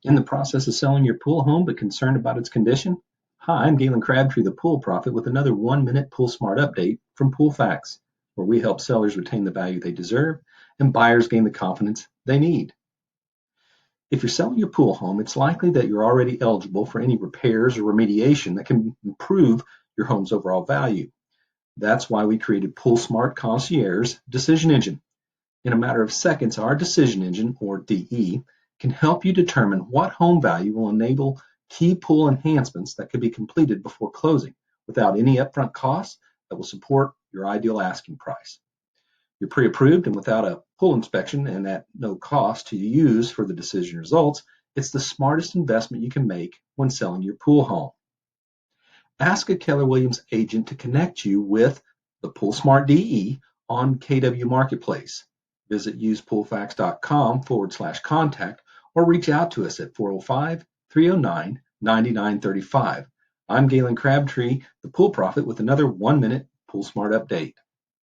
In the process of selling your pool home but concerned about its condition? Hi, I'm Galen Crabtree, the Pool Prophet, with another 1-Minute PoolSmart update from PoolFax, where we help sellers retain the value they deserve and buyers gain the confidence they need. If you're selling your pool home, it's likely that you're already eligible for any repairs or remediation that can improve your home's overall value. That's why we created PoolSmart Concierge Decision Engine. In a matter of seconds, our decision engine, or DE, can help you determine what home value will enable key pool enhancements that could be completed before closing without any upfront costs that will support your ideal asking price. You're pre-approved and without a pool inspection and at no cost to use for the decision results, it's the smartest investment you can make when selling your pool home. Ask a Keller Williams agent to connect you with the PoolSmart DE on KW Marketplace. Visit usepoolfax.com/contact or reach out to us at 405-309-9935. I'm Galen Crabtree, the Pool Prophet, with another 1-Minute PoolSmart update.